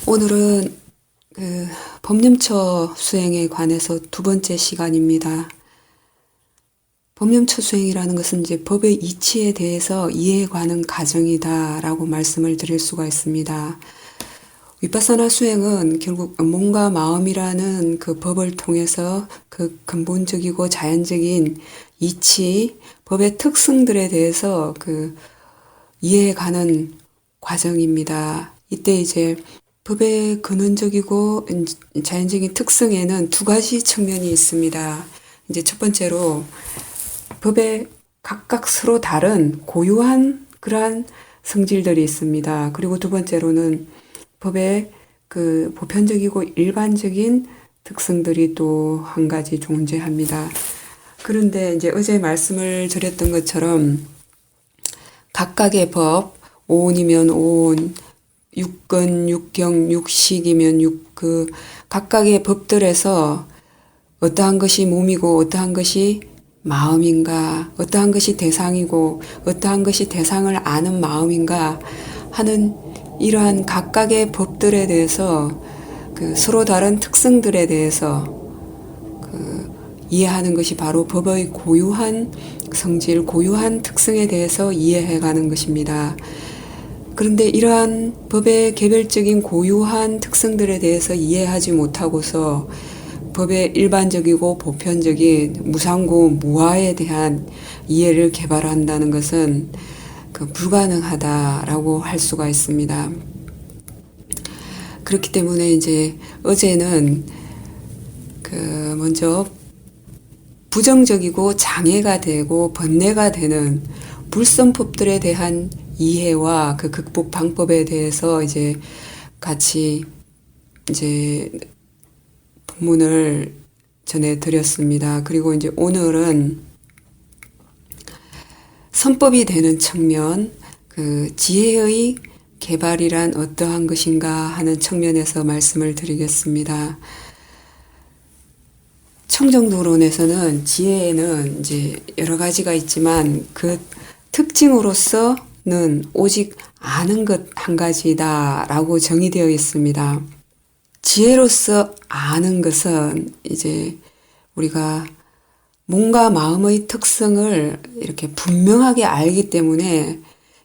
오늘은 법령처 수행에 관해서 두 번째 시간입니다. 법령처 수행이라는 것은 이제 법의 이치에 대해서 이해가는 과정이다라고 말씀을 드릴 수가 있습니다. 위파사나 수행은 결국 몸과 마음이라는 그 법을 통해서 그 근본적이고 자연적인 이치, 법의 특성들에 대해서 이해가는 과정입니다. 이때 이제 법의 근원적이고 자연적인 특성에는 두 가지 측면이 있습니다. 이제 첫 번째로 법에 각각 서로 다른 고유한 그러한 성질들이 있습니다. 그리고 두 번째로는 법의 그 보편적이고 일반적인 특성들이 또 한 가지 존재합니다. 그런데 이제 어제 말씀을 드렸던 것처럼 각각의 법, 오온이면 오온, 육근, 육경, 육식이면 각각의 법들에서 어떠한 것이 몸이고 어떠한 것이 마음인가, 어떠한 것이 대상이고 어떠한 것이 대상을 아는 마음인가 하는 이러한 각각의 법들에 대해서 서로 다른 특성들에 대해서 이해하는 것이 바로 법의 고유한 성질, 고유한 특성에 대해서 이해해가는 것입니다. 그런데 이러한 법의 개별적인 고유한 특성들에 대해서 이해하지 못하고서 법의 일반적이고 보편적인 무상고 무아에 대한 이해를 개발한다는 것은 불가능하다라고 할 수가 있습니다. 그렇기 때문에 이제 어제는 먼저 부정적이고 장애가 되고 번뇌가 되는 불선법들에 대한 이해와 그 극복 방법에 대해서 이제 같이 이제 본문을 전해드렸습니다. 그리고 이제 오늘은 선법이 되는 측면, 지혜의 개발이란 어떠한 것인가 하는 측면에서 말씀을 드리겠습니다. 청정도론에서는 지혜에는 이제 여러 가지가 있지만 그 특징으로서는 오직 아는 것 한 가지다라고 정의되어 있습니다. 지혜로서 아는 것은 이제 우리가 몸과 마음의 특성을 이렇게 분명하게 알기 때문에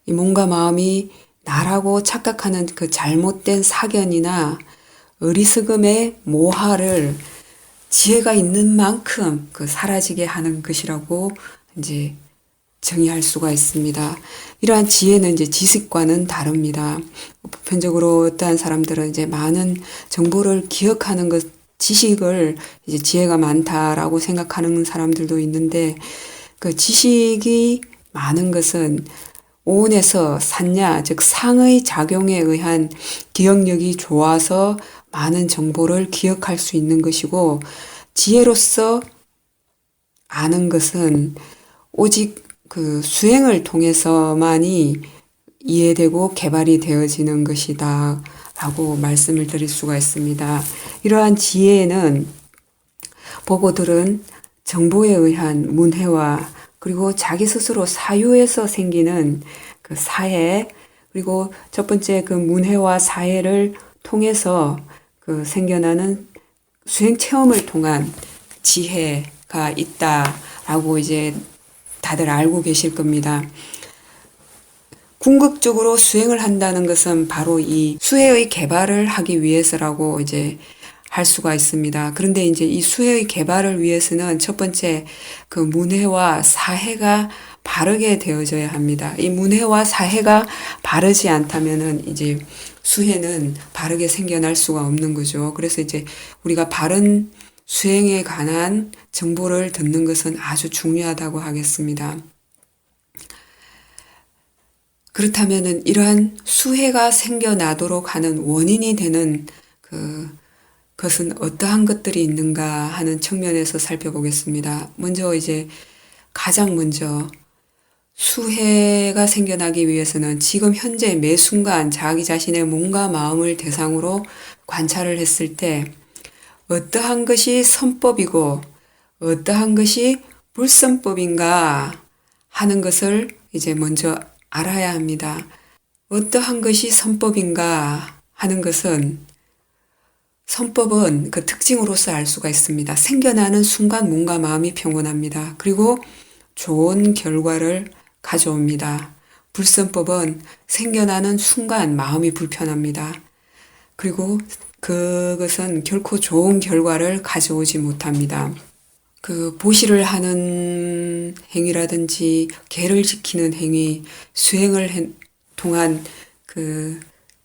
이 몸과 마음이 나라고 착각하는 그 잘못된 사견이나 어리석음의 모하를 지혜가 있는 만큼 사라지게 하는 것이라고 이제 정의할 수가 있습니다. 이러한 지혜는 이제 지식과는 다릅니다. 보편적으로 어떠한 사람들은 이제 많은 정보를 기억하는 것, 지식을 이제 지혜가 많다라고 생각하는 사람들도 있는데 그 지식이 많은 것은 오온에서 산냐, 즉 상의 작용에 의한 기억력이 좋아서 많은 정보를 기억할 수 있는 것이고 지혜로서 아는 것은 오직 수행을 통해서만이 이해되고 개발이 되어지는 것이다 라고 말씀을 드릴 수가 있습니다. 이러한 지혜는 보고 들은 정보에 의한 문해와 그리고 자기 스스로 사유에서 생기는 사해, 그리고 첫 번째 문해와 사해를 통해서 생겨나는 수행 체험을 통한 지혜가 있다라고 이제 다들 알고 계실 겁니다. 궁극적으로 수행을 한다는 것은 바로 이 수혜의 개발을 하기 위해서라고 이제 할 수가 있습니다. 그런데 이제 이 수혜의 개발을 위해서는 첫 번째 문해와 사해가 바르게 되어져야 합니다. 이 문해와 사해가 바르지 않다면은 이제 수혜는 바르게 생겨날 수가 없는 거죠. 그래서 이제 우리가 바른 수행에 관한 정보를 듣는 것은 아주 중요하다고 하겠습니다. 그렇다면은 이러한 수혜가 생겨나도록 하는 원인이 되는 것은 어떠한 것들이 있는가 하는 측면에서 살펴보겠습니다. 먼저 이제 가장 먼저 수혜가 생겨나기 위해서는 지금 현재 매 순간 자기 자신의 몸과 마음을 대상으로 관찰을 했을 때 어떠한 것이 선법이고 어떠한 것이 불선법인가 하는 것을 이제 먼저 알아야 합니다. 어떠한 것이 선법인가 하는 것은 선법은 그 특징으로서 알 수가 있습니다. 생겨나는 순간 몸과 마음이 평온합니다. 그리고 좋은 결과를 가져옵니다. 불선법은 생겨나는 순간 마음이 불편합니다. 그리고 그것은 결코 좋은 결과를 가져오지 못합니다. 그 보시를 하는 행위라든지 계를 지키는 행위, 수행을 동안 그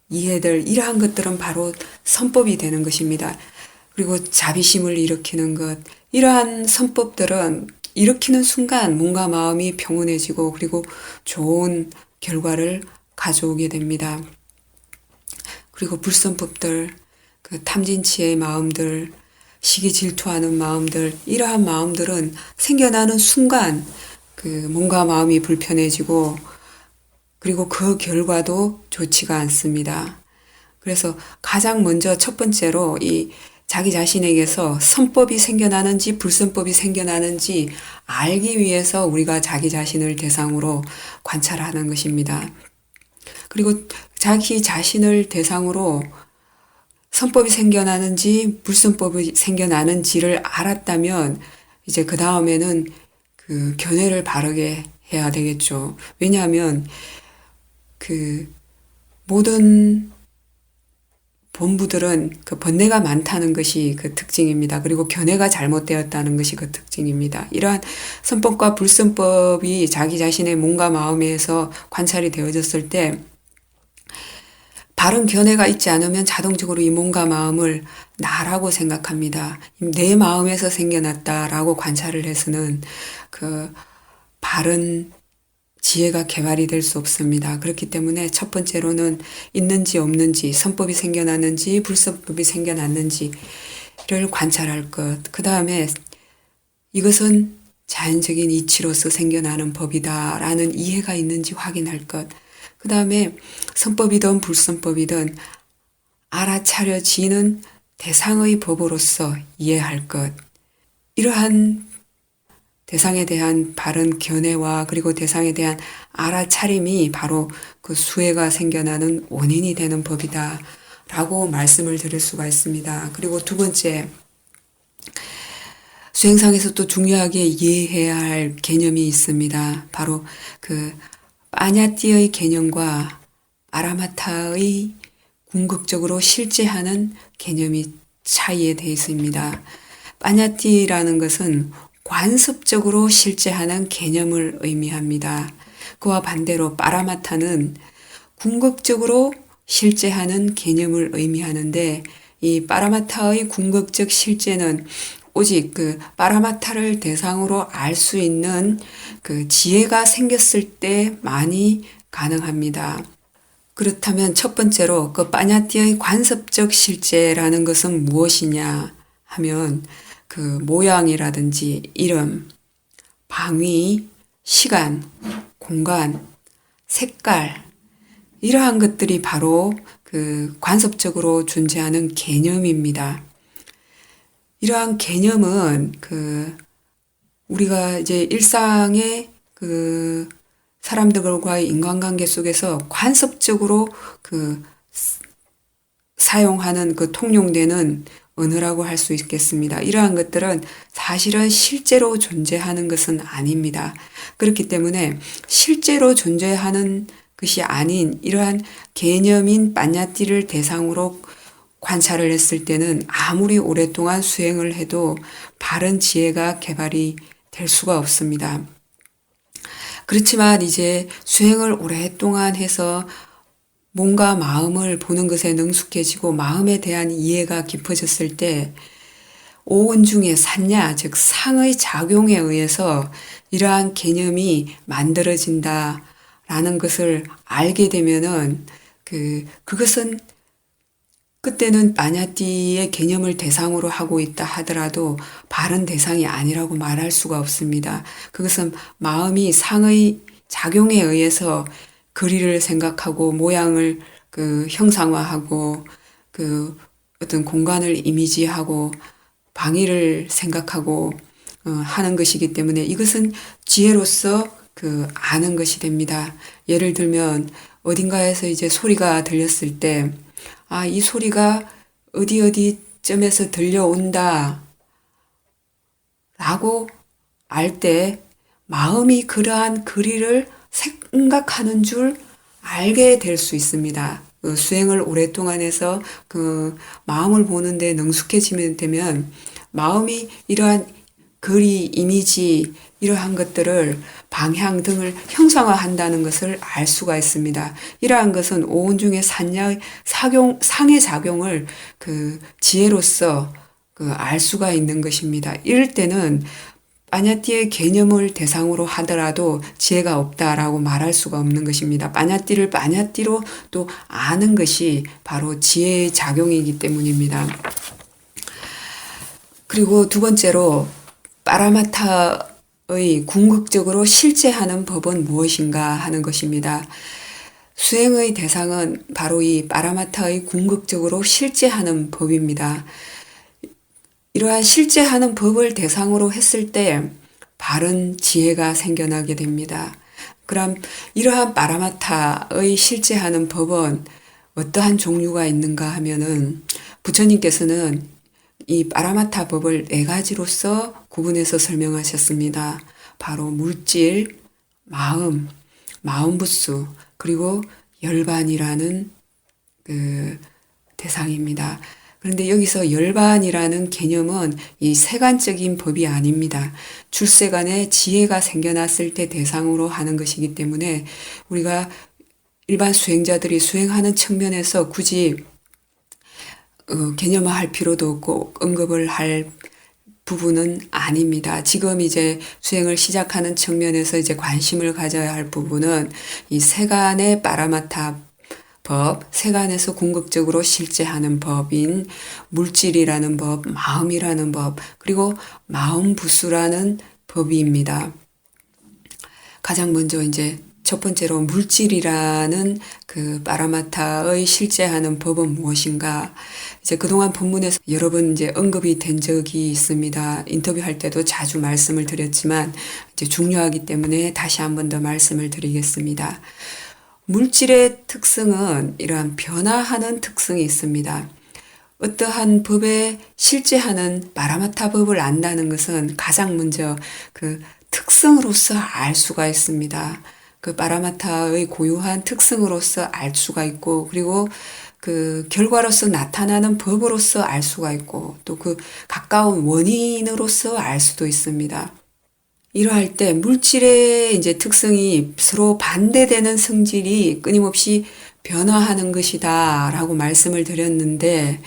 이해들 이러한 것들은 바로 선법이 되는 것입니다. 그리고 자비심을 일으키는 것, 이러한 선법들은 일으키는 순간 몸과 마음이 평온해지고 그리고 좋은 결과를 가져오게 됩니다. 그리고 불선법들, 그 탐진치의 마음들, 시기 질투하는 마음들, 이러한 마음들은 생겨나는 순간 그 몸과 마음이 불편해지고 그리고 그 결과도 좋지가 않습니다. 그래서 가장 먼저 첫 번째로 이 자기 자신에게서 선법이 생겨나는지 불선법이 생겨나는지 알기 위해서 우리가 자기 자신을 대상으로 관찰하는 것입니다. 그리고 자기 자신을 대상으로 선법이 생겨나는지 불선법이 생겨나는지를 알았다면 이제 그 다음에는 그 견해를 바르게 해야 되겠죠. 왜냐하면 그 모든 본부들은 그 번뇌가 많다는 것이 그 특징입니다. 그리고 견해가 잘못되었다는 것이 그 특징입니다. 이러한 선법과 불선법이 자기 자신의 몸과 마음에서 관찰이 되어졌을 때 바른 견해가 있지 않으면 자동적으로 이 몸과 마음을 나라고 생각합니다. 내 마음에서 생겨났다라고 관찰을 해서는 그 바른 지혜가 개발이 될 수 없습니다. 그렇기 때문에 첫 번째로는 있는지 없는지, 선법이 생겨났는지 불선법이 생겨났는지를 관찰할 것. 그 다음에 이것은 자연적인 이치로서 생겨나는 법이다라는 이해가 있는지 확인할 것. 그 다음에 선법이든 불선법이든 알아차려지는 대상의 법으로서 이해할 것. 이러한 대상에 대한 바른 견해와 그리고 대상에 대한 알아차림이 바로 그 수혜가 생겨나는 원인이 되는 법이다 라고 말씀을 드릴 수가 있습니다. 그리고 두 번째, 수행상에서 또 중요하게 이해해야 할 개념이 있습니다. 바로 그 빠냐띠의 개념과 아라마타의 궁극적으로 실제하는 개념이 차이에 대해 있습니다. 빠냐띠라는 것은 관습적으로 실제하는 개념을 의미합니다. 그와 반대로 빠라마타는 궁극적으로 실제하는 개념을 의미하는데 이 빠라마타의 궁극적 실제는 오직 그 빠라마타를 대상으로 알 수 있는 그 지혜가 생겼을 때만이 가능합니다. 그렇다면 첫 번째로 그 빠냐띠의 관습적 실제라는 것은 무엇이냐 하면 그 모양이라든지 이름, 방위, 시간, 공간, 색깔 이러한 것들이 바로 그 관습적으로 존재하는 개념입니다. 이러한 개념은 그 우리가 이제 일상의 그 사람들과의 인간관계 속에서 관습적으로 그 사용하는 그 통용되는 언어라고 할 수 있겠습니다. 이러한 것들은 사실은 실제로 존재하는 것은 아닙니다. 그렇기 때문에 실제로 존재하는 것이 아닌 이러한 개념인 빠냐띠를 대상으로 관찰을 했을 때는 아무리 오랫동안 수행을 해도 바른 지혜가 개발이 될 수가 없습니다. 그렇지만 이제 수행을 오랫동안 해서 몸과 마음을 보는 것에 능숙해지고 마음에 대한 이해가 깊어졌을 때 오온 중에 산냐, 즉 상의 작용에 의해서 이러한 개념이 만들어진다라는 것을 알게 되면은 그것은 그때는 빠냐띠의 개념을 대상으로 하고 있다 하더라도 바른 대상이 아니라고 말할 수가 없습니다. 그것은 마음이 상의 작용에 의해서 거리를 생각하고 모양을 그 형상화하고 그 어떤 공간을 이미지하고 방위를 생각하고 하는 것이기 때문에 이것은 지혜로서 그 아는 것이 됩니다. 예를 들면 어딘가에서 이제 소리가 들렸을 때 이 소리가 어디 점에서 들려온다 라고 알 때 마음이 그러한 거리를 생각하는 줄 알게 될 수 있습니다. 그 수행을 오랫동안 해서 그 마음을 보는데 능숙해지면 되면 마음이 이러한 거리, 이미지, 이러한 것들을 방향 등을 형상화한다는 것을 알 수가 있습니다. 이러한 것은 오온 중의 상해 작용을 그 지혜로서 그 알 수가 있는 것입니다. 이럴 때는 빠냐띠의 개념을 대상으로 하더라도 지혜가 없다라고 말할 수가 없는 것입니다. 빠냐띠를 빠냐띠로 또 아는 것이 바로 지혜의 작용이기 때문입니다. 그리고 두 번째로 파라마타의 궁극적으로 실제하는 법은 무엇인가 하는 것입니다. 수행의 대상은 바로 이 파라마타의 궁극적으로 실제하는 법입니다. 이러한 실제하는 법을 대상으로 했을 때 바른 지혜가 생겨나게 됩니다. 그럼 이러한 파라마타의 실제하는 법은 어떠한 종류가 있는가 하면은 부처님께서는 이 파라마타 법을 네 가지로서 구분해서 설명하셨습니다. 바로 물질, 마음부수, 그리고 열반이라는 그 대상입니다. 그런데 여기서 열반이라는 개념은 이 세간적인 법이 아닙니다. 출세간에 지혜가 생겨났을 때 대상으로 하는 것이기 때문에 우리가 일반 수행자들이 수행하는 측면에서 굳이 개념화할 필요도 없고 언급을 할 부분은 아닙니다. 지금 이제 수행을 시작하는 측면에서 이제 관심을 가져야 할 부분은 이 세간의 파라마타 법, 세간에서 궁극적으로 실제하는 법인 물질이라는 법, 마음이라는 법, 그리고 마음부수라는 법입니다. 가장 먼저 이제 첫 번째로 물질이라는 그 파라마타의 실제하는 법은 무엇인가? 이제 그동안 본문에서 여러 번 이제 언급이 된 적이 있습니다. 인터뷰할 때도 자주 말씀을 드렸지만 이제 중요하기 때문에 다시 한 번 더 말씀을 드리겠습니다. 물질의 특성은 이러한 변화하는 특성이 있습니다. 어떠한 법에 실제하는 파라마타 법을 안다는 것은 가장 먼저 그 특성으로서 알 수가 있습니다. 그 파라마타의 고유한 특성으로서 알 수가 있고, 그리고 그 결과로서 나타나는 법으로서 알 수가 있고, 또 그 가까운 원인으로서 알 수도 있습니다. 이러할 때 물질의 이제 특성이 서로 반대되는 성질이 끊임없이 변화하는 것이다 라고 말씀을 드렸는데,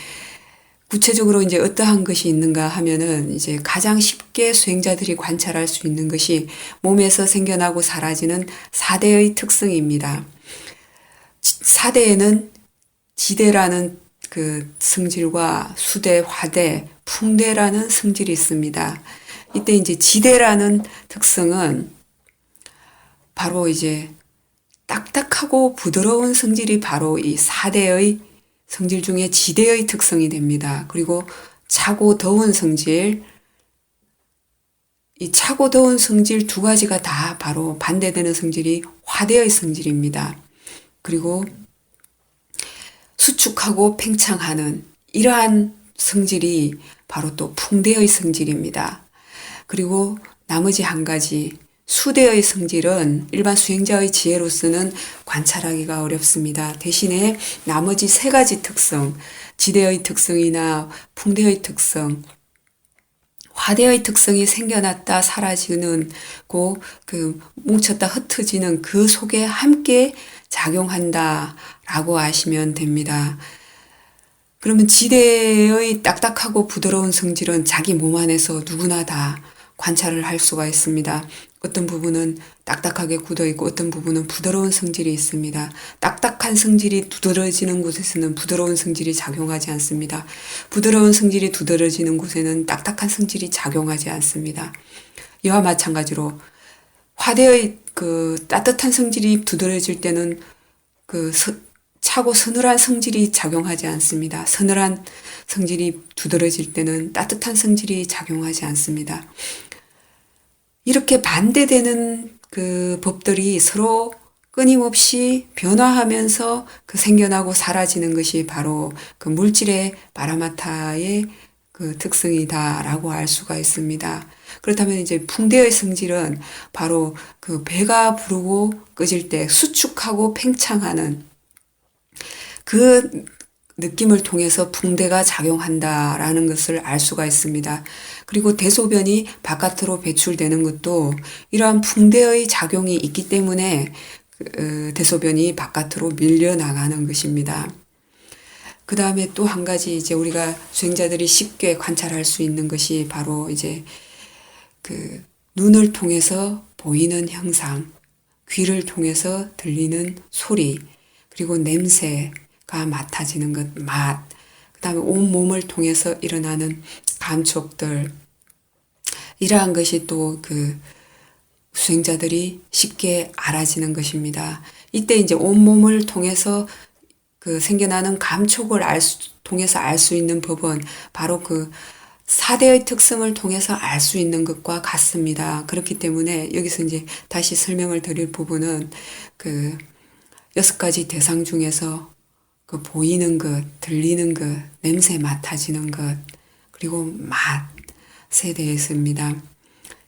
구체적으로 이제 어떠한 것이 있는가 하면은 이제 가장 쉽게 수행자들이 관찰할 수 있는 것이 몸에서 생겨나고 사라지는 사대의 특성입니다. 사대에는 지대라는 그 성질과 수대, 화대, 풍대라는 성질이 있습니다. 이때 이제 지대라는 특성은 바로 이제 딱딱하고 부드러운 성질이 바로 이 사대의 성질 중에 지대의 특성이 됩니다. 그리고 차고 더운 성질, 이 차고 더운 성질 두 가지가 다 바로 반대되는 성질이 화대의 성질입니다. 그리고 수축하고 팽창하는 이러한 성질이 바로 또 풍대의 성질입니다. 그리고 나머지 한 가지 수대의 성질은 일반 수행자의 지혜로서는 관찰하기가 어렵습니다. 대신에 나머지 세 가지 특성, 지대의 특성이나 풍대의 특성, 화대의 특성이 생겨났다 사라지는 그 뭉쳤다 흩어지는 그 속에 함께 작용한다라고 아시면 됩니다. 그러면 지대의 딱딱하고 부드러운 성질은 자기 몸 안에서 누구나 다 관찰을 할 수가 있습니다. 어떤 부분은 딱딱하게 굳어 있고 어떤 부분은 부드러운 성질이 있습니다. 딱딱한 성질이 두드러지는 곳에서는 부드러운 성질이 작용하지 않습니다. 부드러운 성질이 두드러지는 곳에는 딱딱한 성질이 작용하지 않습니다. 이와 마찬가지로 화대의 그 따뜻한 성질이 두드러질 때는 그 차고 서늘한 성질이 작용하지 않습니다. 서늘한 성질이 두드러질 때는 따뜻한 성질이 작용하지 않습니다. 이렇게 반대되는 그 법들이 서로 끊임없이 변화하면서 그 생겨나고 사라지는 것이 바로 그 물질의 파라마타의 그 특성이다라고 알 수가 있습니다. 그렇다면 이제 풍대의 성질은 바로 그 배가 부르고 꺼질 때 수축하고 팽창하는 그 느낌을 통해서 풍대가 작용한다라는 것을 알 수가 있습니다. 그리고 대소변이 바깥으로 배출되는 것도 이러한 풍대의 작용이 있기 때문에 대소변이 바깥으로 밀려나가는 것입니다. 그 다음에 또 한 가지 이제 우리가 수행자들이 쉽게 관찰할 수 있는 것이 바로 이제 그 눈을 통해서 보이는 형상, 귀를 통해서 들리는 소리, 그리고 냄새가 맡아지는 것, 맛, 그 다음에 온몸을 통해서 일어나는 감촉들, 이러한 것이 또 그 수행자들이 쉽게 알아지는 것입니다. 이때 이제 온몸을 통해서 그 생겨나는 감촉을 통해서 알 수 있는 법은 바로 그 사대의 특성을 통해서 알 수 있는 것과 같습니다. 그렇기 때문에 여기서 이제 다시 설명을 드릴 부분은 그 6가지 대상 중에서 그 보이는 것, 들리는 것, 냄새 맡아지는 것, 그리고 맛에 대해서입니다.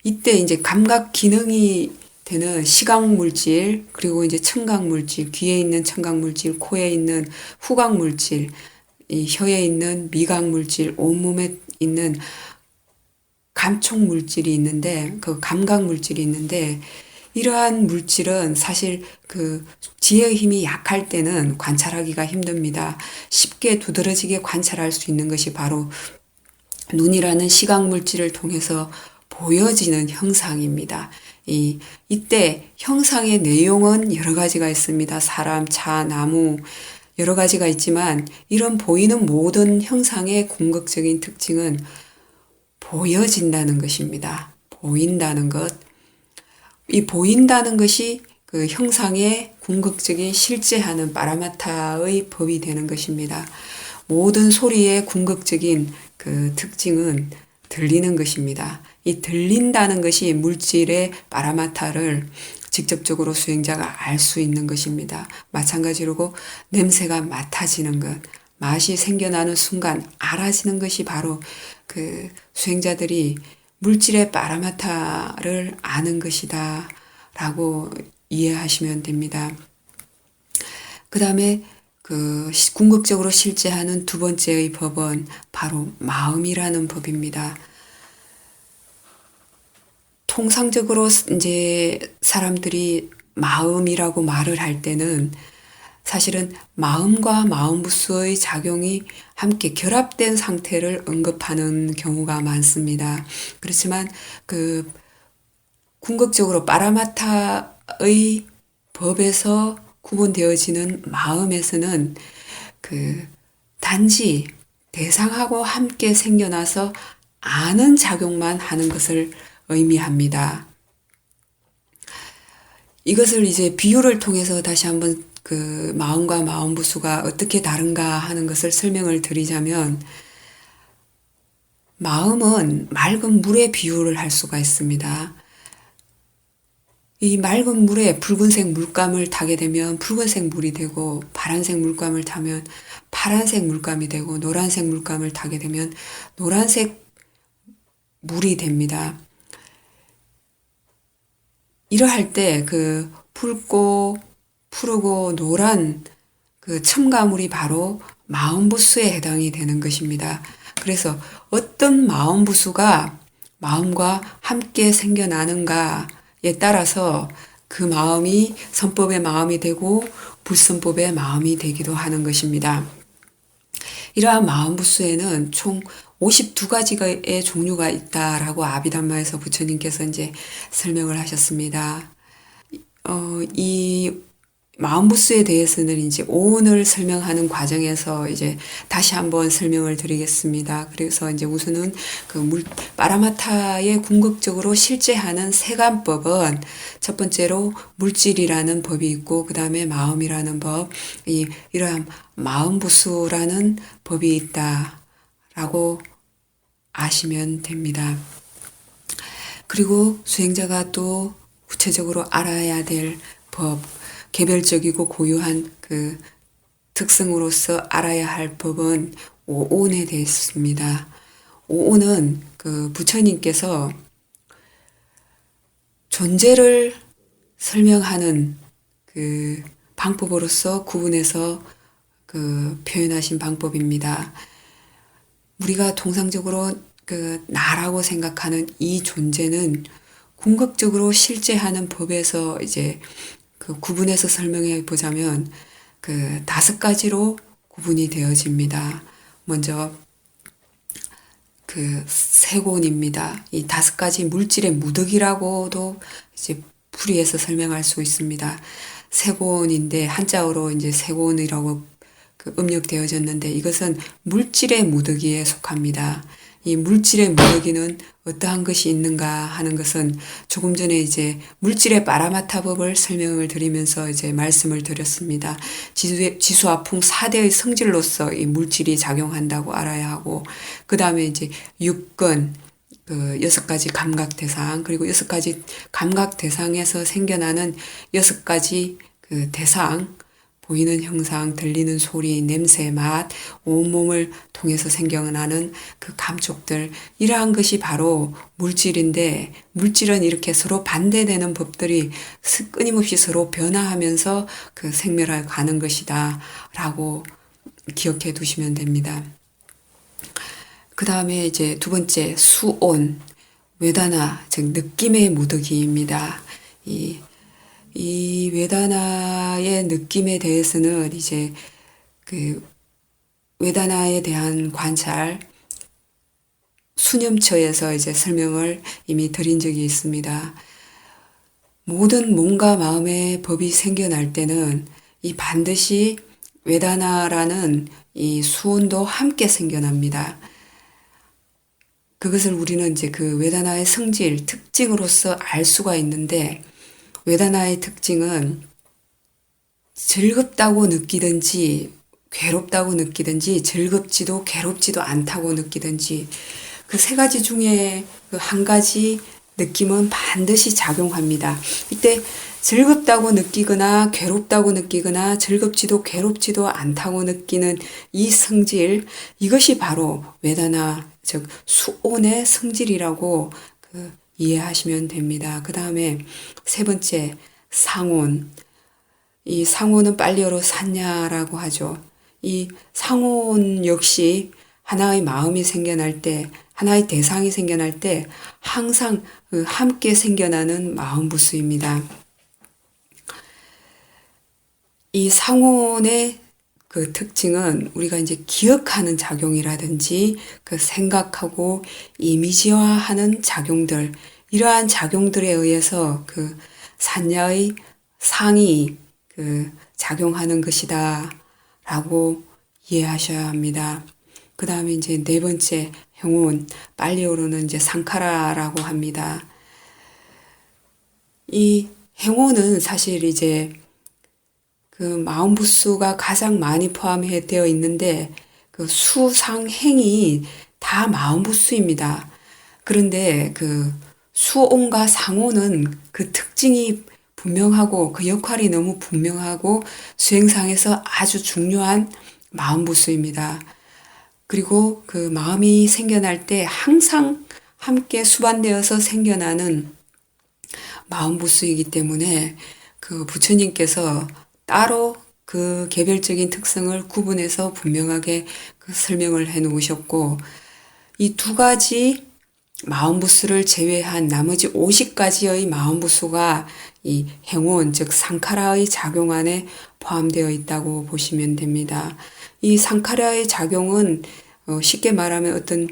이때 이제 감각 기능이 되는 시각 물질, 그리고 이제 청각 물질, 귀에 있는 청각 물질, 코에 있는 후각 물질, 이 혀에 있는 미각 물질, 온몸에 있는 감촉 물질이 있는데, 그 감각 물질이 있는데, 이러한 물질은 사실 그 지혜의 힘이 약할 때는 관찰하기가 힘듭니다. 쉽게 두드러지게 관찰할 수 있는 것이 바로 눈이라는 시각 물질을 통해서 보여지는 형상입니다. 이때 형상의 내용은 여러 가지가 있습니다. 사람, 차, 나무, 여러 가지가 있지만 이런 보이는 모든 형상의 궁극적인 특징은 보여진다는 것입니다. 보인다는 것. 이 보인다는 것이 그 형상의 궁극적인 실제하는 파라마타의 법이 되는 것입니다. 모든 소리의 궁극적인 그 특징은 들리는 것입니다. 이 들린다는 것이 물질의 파라마타를 직접적으로 수행자가 알 수 있는 것입니다. 마찬가지로 냄새가 맡아지는 것, 맛이 생겨나는 순간 알아지는 것이 바로 그 수행자들이 물질의 파라마타를 아는 것이다 라고 이해하시면 됩니다. 그 다음에 그 궁극적으로 실제하는 두 번째의 법은 바로 마음이라는 법입니다. 통상적으로 이제 사람들이 마음이라고 말을 할 때는 사실은 마음과 마음부수의 작용이 함께 결합된 상태를 언급하는 경우가 많습니다. 그렇지만 그 궁극적으로 파라마타의 법에서 구분되어지는 마음에서는 그 단지 대상하고 함께 생겨나서 아는 작용만 하는 것을 의미합니다. 이것을 이제 비유를 통해서 다시 한번 그 마음과 마음부수가 어떻게 다른가 하는 것을 설명을 드리자면, 마음은 맑은 물에 비유를 할 수가 있습니다. 이 맑은 물에 붉은색 물감을 타게 되면 붉은색 물이 되고, 파란색 물감을 타면 파란색 물감이 되고, 노란색 물감을 타게 되면 노란색 물이 됩니다. 이러할 때 그 붉고 푸르고 노란 그 첨가물이 바로 마음부수에 해당이 되는 것입니다. 그래서 어떤 마음부수가 마음과 함께 생겨나는가에 따라서 그 마음이 선법의 마음이 되고 불선법의 마음이 되기도 하는 것입니다. 이러한 마음부수에는 총 52가지의 종류가 있다라고 아비담마에서 부처님께서 이제 설명을 하셨습니다. 이 마음부수에 대해서는 이제 오온을 설명하는 과정에서 이제 다시 한번 설명을 드리겠습니다. 그래서 이제 우선은 그 파라마타의 궁극적으로 실제하는 세간법은 첫 번째로 물질이라는 법이 있고, 그 다음에 마음이라는 법, 이러한 마음부수라는 법이 있다라고 아시면 됩니다. 그리고 수행자가 또 구체적으로 알아야 될 법, 개별적이고 고유한 그 특성으로서 알아야 할 법은 오온에 대해서입니다. 오온은 그 부처님께서 존재를 설명하는 그 방법으로서 구분해서 그 표현하신 방법입니다. 우리가 통상적으로 그 나라고 생각하는 이 존재는 궁극적으로 실제하는 법에서 이제 그 구분해서 설명해 보자면 그 5가지로 구분이 되어집니다. 먼저 그 세곤입니다. 이 5가지 물질의 무덕이라고도 이제 풀이해서 설명할 수 있습니다. 세곤인데 한자어로 이제 세곤이라고 그 음력되어졌는데 이것은 물질의 무더기에 속합니다. 이 물질의 무더기는 어떠한 것이 있는가 하는 것은 조금 전에 이제 물질의 파라마타법을 설명을 드리면서 이제 말씀을 드렸습니다. 지수화풍 4대의 성질로서 이 물질이 작용한다고 알아야 하고, 그 다음에 이제 육근, 그 6가지 감각 대상, 그리고 6가지 감각 대상에서 생겨나는 6가지 그 대상, 보이는 형상, 들리는 소리, 냄새, 맛, 온몸을 통해서 생겨나는 그 감촉들, 이러한 것이 바로 물질인데, 물질은 이렇게 서로 반대되는 법들이 끊임없이 서로 변화하면서 그 생멸해 가는 것이다 라고 기억해 두시면 됩니다. 그 다음에 이제 2번째 수온, 웨다나, 즉 느낌의 무더기입니다. 이 웨다나의 느낌에 대해서는 이제 그 웨다나에 대한 관찰 수념처에서 이제 설명을 이미 드린 적이 있습니다. 모든 몸과 마음의 법이 생겨날 때는 이 반드시 웨다나라는 이 수온도 함께 생겨납니다. 그것을 우리는 이제 그 웨다나의 성질, 특징으로서 알 수가 있는데, 웨다나의 특징은 즐겁다고 느끼든지 괴롭다고 느끼든지 즐겁지도 괴롭지도 않다고 느끼든지 그 3가지 중에 그 한 가지 느낌은 반드시 작용합니다. 이때 즐겁다고 느끼거나 괴롭다고 느끼거나 즐겁지도 괴롭지도 않다고 느끼는 이 성질, 이것이 바로 웨다나, 즉 수온의 성질이라고 그 이해하시면 됩니다. 그 다음에 3번째 상온. 이 상온은 빨리어로 산냐라고 하죠. 이 상온 역시 하나의 마음이 생겨날 때, 하나의 대상이 생겨날 때 항상 함께 생겨나는 마음부수입니다. 이 상온의 그 특징은 우리가 이제 기억하는 작용이라든지 그 생각하고 이미지화하는 작용들, 이러한 작용들에 의해서 그 산야의 상이 그 작용하는 것이다 라고 이해하셔야 합니다. 그 다음에 이제 4번째 형온, 빨리어로는 이제 상카라라고 합니다. 이 행온은 사실 이제 그 마음부수가 가장 많이 포함되어 있는데 그 수상행이 다 마음부수입니다. 그런데 그 수온과 상온은 그 특징이 분명하고 그 역할이 너무 분명하고 수행상에서 아주 중요한 마음부수입니다. 그리고 그 마음이 생겨날 때 항상 함께 수반되어서 생겨나는 마음부수이기 때문에 그 부처님께서 따로 그 개별적인 특성을 구분해서 분명하게 그 설명을 해 놓으셨고, 이 2가지 마음부수를 제외한 나머지 50가지의 마음부수가 이 행온, 즉 상카라의 작용 안에 포함되어 있다고 보시면 됩니다. 이 상카라의 작용은 쉽게 말하면 어떤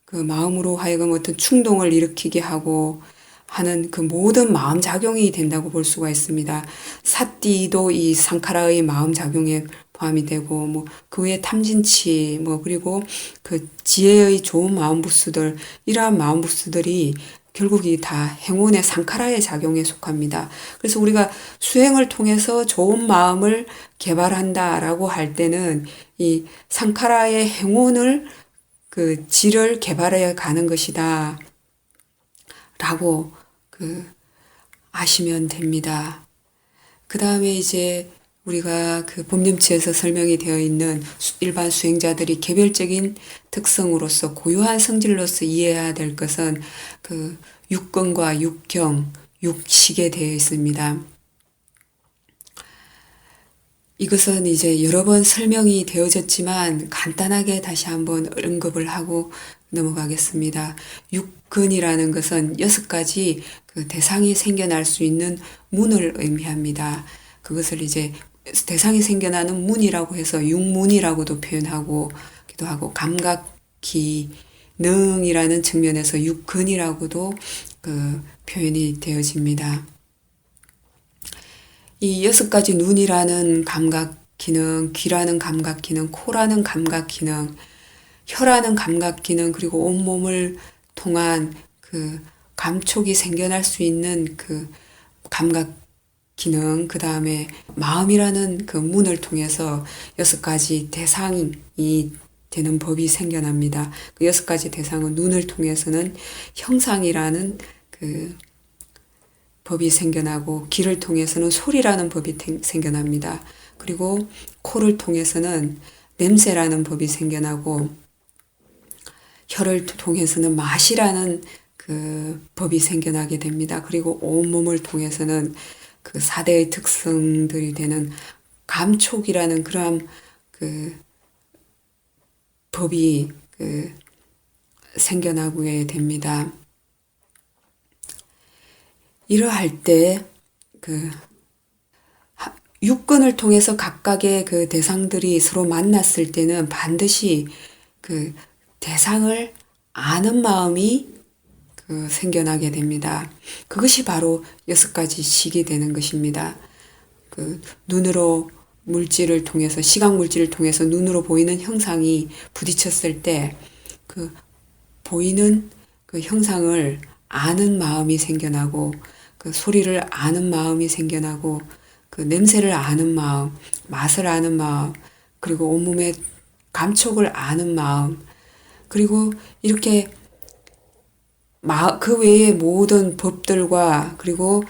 그 마음으로 하여금 어떤 충동을 일으키게 하고 하는 그 모든 마음 작용이 된다고 볼 수가 있습니다. 사띠도 이 상카라의 마음 작용에 포함이 되고, 뭐 그 외에 탐진치, 뭐 그리고 그 지혜의 좋은 마음부수들, 이러한 마음부수들이 결국이 다 행운의 상카라의 작용에 속합니다. 그래서 우리가 수행을 통해서 좋은 마음을 개발한다라고 할 때는 이 상카라의 행운을 그 질을 개발해 가는 것이다 라고 그 아시면 됩니다. 그 다음에 이제 우리가 그 법령치에서 설명이 되어 있는 일반 수행자들이 개별적인 특성으로서 고유한 성질로서 이해해야 될 것은 그 육근과 육경, 육식에 되어 있습니다. 이것은 이제 여러 번 설명이 되어졌지만 간단하게 다시 한번 언급을 하고 넘어가겠습니다. 육근이라는 것은 6가지 그 대상이 생겨날 수 있는 문을 의미합니다. 그것을 이제 대상이 생겨나는 문이라고 해서 육문이라고도 표현하고 기도 하고 감각기능이라는 측면에서 육근이라고도 그 표현이 되어집니다. 이 6가지 눈이라는 감각 기능, 귀라는 감각 기능, 코라는 감각 기능, 혀라는 감각 기능, 그리고 온몸을 통한 그 감촉이 생겨날 수 있는 그 감각 기능, 그 다음에 마음이라는 그 문을 통해서 6가지 대상이 되는 법이 생겨납니다. 그 6가지 대상은 눈을 통해서는 형상이라는 그 법이 생겨나고, 귀를 통해서는 소리라는 법이 생겨납니다. 그리고 코를 통해서는 냄새라는 법이 생겨나고, 혀를 통해서는 맛이라는 그 법이 생겨나게 됩니다. 그리고 온몸을 통해서는 그 4대의 특성들이 되는 감촉이라는 그러한 그 법이 그 생겨나게 됩니다. 이러할 때 그 육근을 통해서 각각의 그 대상들이 서로 만났을 때는 반드시 그 대상을 아는 마음이 그 생겨나게 됩니다. 그것이 바로 6가지 식이 되는 것입니다. 그 눈으로 물질을 통해서, 시각 물질을 통해서 눈으로 보이는 형상이 부딪혔을 때 그 보이는 그 형상을 아는 마음이 생겨나고, 그 소리를 아는 마음이 생겨나고, 그 냄새를 아는 마음, 맛을 아는 마음, 그리고 온몸의 감촉을 아는 마음, 그리고 이렇게 그 외의 모든 법들과, 그리고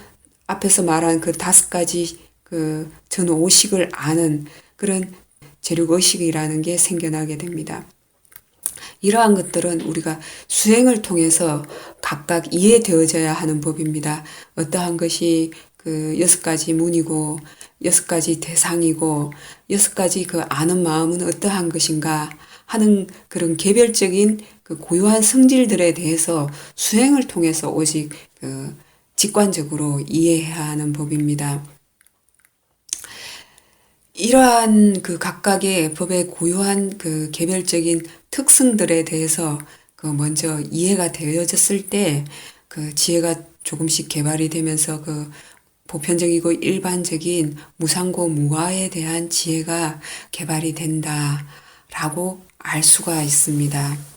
앞에서 말한 그 5가지 그 전 5식을 아는 그런 재력의식이라는 게 생겨나게 됩니다. 이러한 것들은 우리가 수행을 통해서 각각 이해되어져야 하는 법입니다. 어떠한 것이 그 6가지 문이고, 6가지 대상이고, 6가지 그 아는 마음은 어떠한 것인가 하는 그런 개별적인 그 고유한 성질들에 대해서 수행을 통해서 오직 그 직관적으로 이해해야 하는 법입니다. 이러한 그 각각의 법의 고유한 그 개별적인 특성들에 대해서 그 먼저 이해가 되어졌을 때 그 지혜가 조금씩 개발이 되면서 그 보편적이고 일반적인 무상고 무아에 대한 지혜가 개발이 된다라고 알 수가 있습니다.